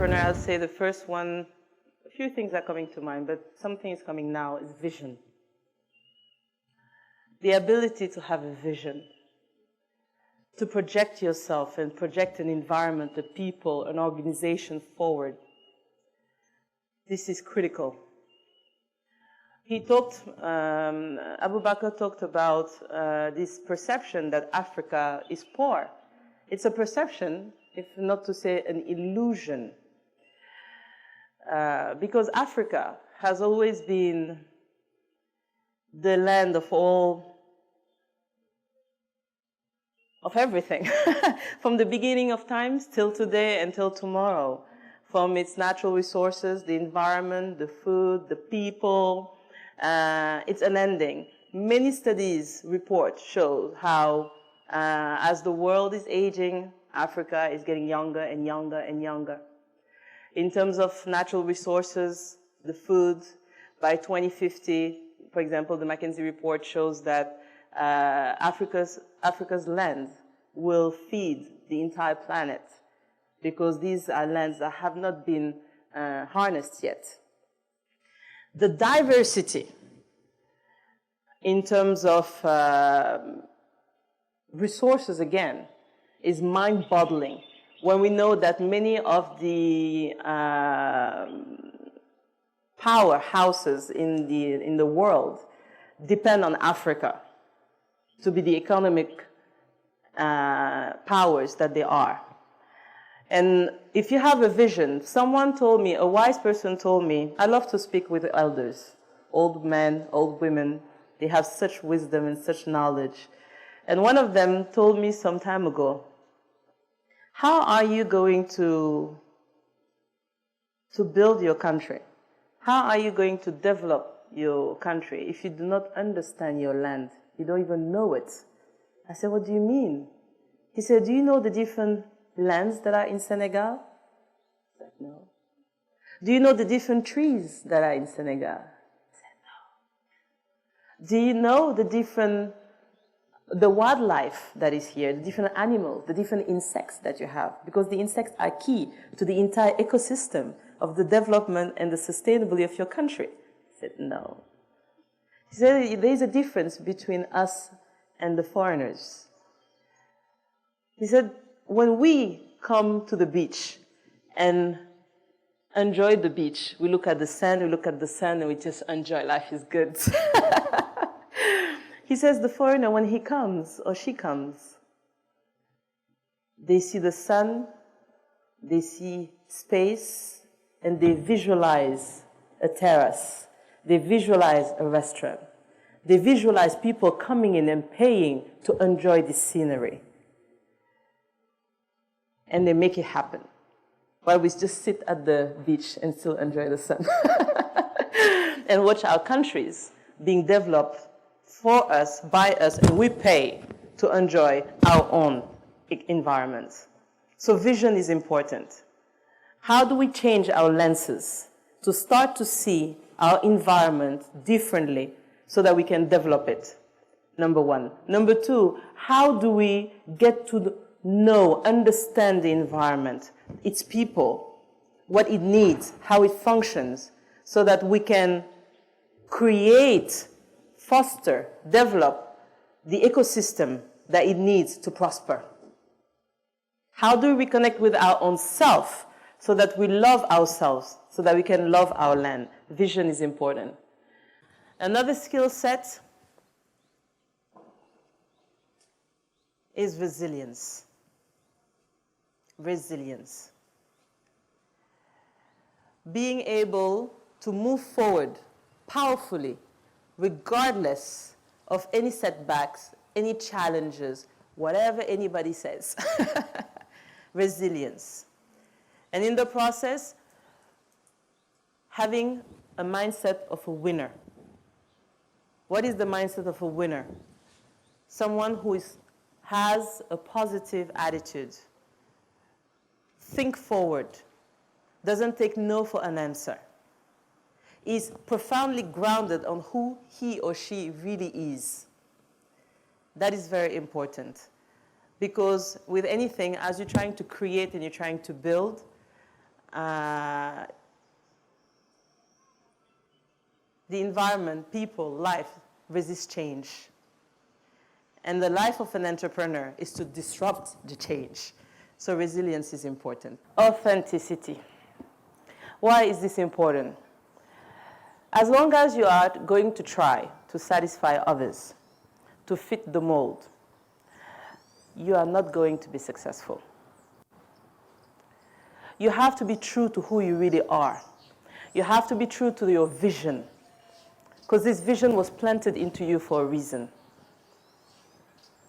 entrepreneur, I'll say the first one, a few things are coming to mind, but something is coming now, is vision. The ability to have a vision, to project yourself and project an environment, a people, an organization forward. This is critical. He talked, Abu Bakr talked about this perception that Africa is poor. It's a perception, if not to say an illusion. Because Africa has always been the land of everything, from the beginning of times till today until tomorrow, from its natural resources, the environment, the food, the people, it's unending. Many studies, reports show how as the world is aging, Africa is getting younger and younger and younger. In terms of natural resources, the food, by 2050, for example, the McKinsey report shows that Africa's land will feed the entire planet because these are lands that have not been harnessed yet. The diversity in terms of resources, again, is mind-boggling when we know that many of the powerhouses in the world depend on Africa to be the economic powers that they are. And if you have a vision, someone told me, a wise person told me, I love to speak with elders, old men, old women. They have such wisdom and such knowledge. And one of them told me some time ago, how are you going to build your country? How are you going to develop your country if you do not understand your land? You don't even know it. I said, what do you mean? He said, do you know the different lands that are in Senegal? I said, no. Do you know the different trees that are in Senegal? I said, no. Do you know the wildlife that is here, the different animals, the different insects that you have? Because the insects are key to the entire ecosystem of the development and the sustainability of your country. I said, no. He said, there's a difference between us and the foreigners. He said, when we come to the beach and enjoy the beach, we look at the sand, and we just enjoy, life is good. He says the foreigner, when he comes or she comes, they see the sun, they see space, and they visualize a terrace. They visualize a restaurant. They visualize people coming in and paying to enjoy the scenery. And they make it happen, while we just sit at the beach and still enjoy the sun. And watch our countries being developed for us, by us, and we pay to enjoy our own environment. So vision is important. How do we change our lenses to start to see our environment differently so that we can develop it? Number one. Number two, how do we get to understand the environment, its people, what it needs, how it functions, so that we can create, foster, develop the ecosystem that it needs to prosper? How do we connect with our own self so that we love ourselves, so that we can love our land? Vision is important. Another skill set is resilience. Resilience. Being able to move forward powerfully, regardless of any setbacks, any challenges, whatever anybody says. Resilience. And in the process, having a mindset of a winner. What is the mindset of a winner? Someone who has a positive attitude. Think forward. Doesn't take no for an answer. Is profoundly grounded on who he or she really is. That is very important. Because with anything, as you're trying to create and you're trying to build, the environment, people, life resist change. And the life of an entrepreneur is to disrupt the change. So resilience is important. Authenticity. Why is this important? As long as you are going to try to satisfy others, to fit the mold, you are not going to be successful. You have to be true to who you really are. You have to be true to your vision, because this vision was planted into you for a reason.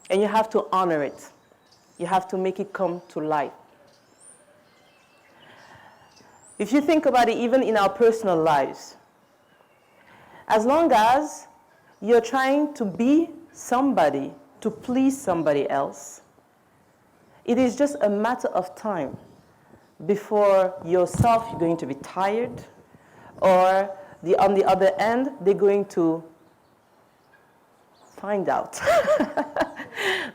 And you have to honor it. You have to make it come to life. If you think about it, even in our personal lives, as long as you're trying to be somebody, to please somebody else, it is just a matter of time before yourself you're going to be tired, or on the other end, they're going to find out.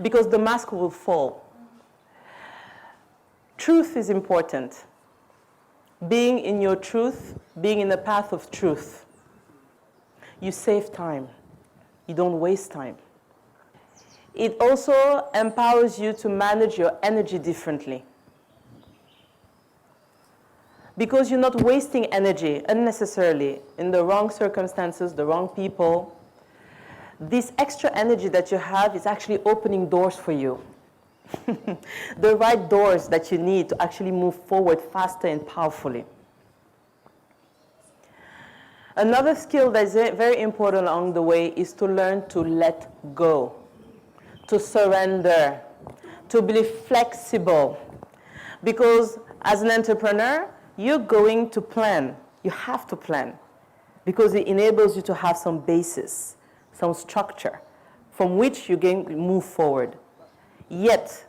Because the mask will fall. Truth is important. Being in your truth, being in the path of truth. You save time. You don't waste time. It also empowers you to manage your energy differently. Because you're not wasting energy unnecessarily in the wrong circumstances, the wrong people. This extra energy that you have is actually opening doors for you. The right doors that you need to actually move forward faster and powerfully. Another skill that is very important along the way is to learn to let go, to surrender, to be flexible. Because as an entrepreneur, you're going to plan. You have to plan, because it enables you to have some basis, some structure from which you're going to move forward. Yet,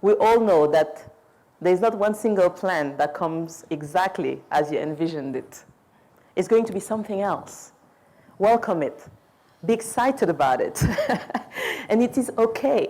we all know that there's not one single plan that comes exactly as you envisioned it. It's going to be something else. Welcome it. Be excited about it. And it is okay.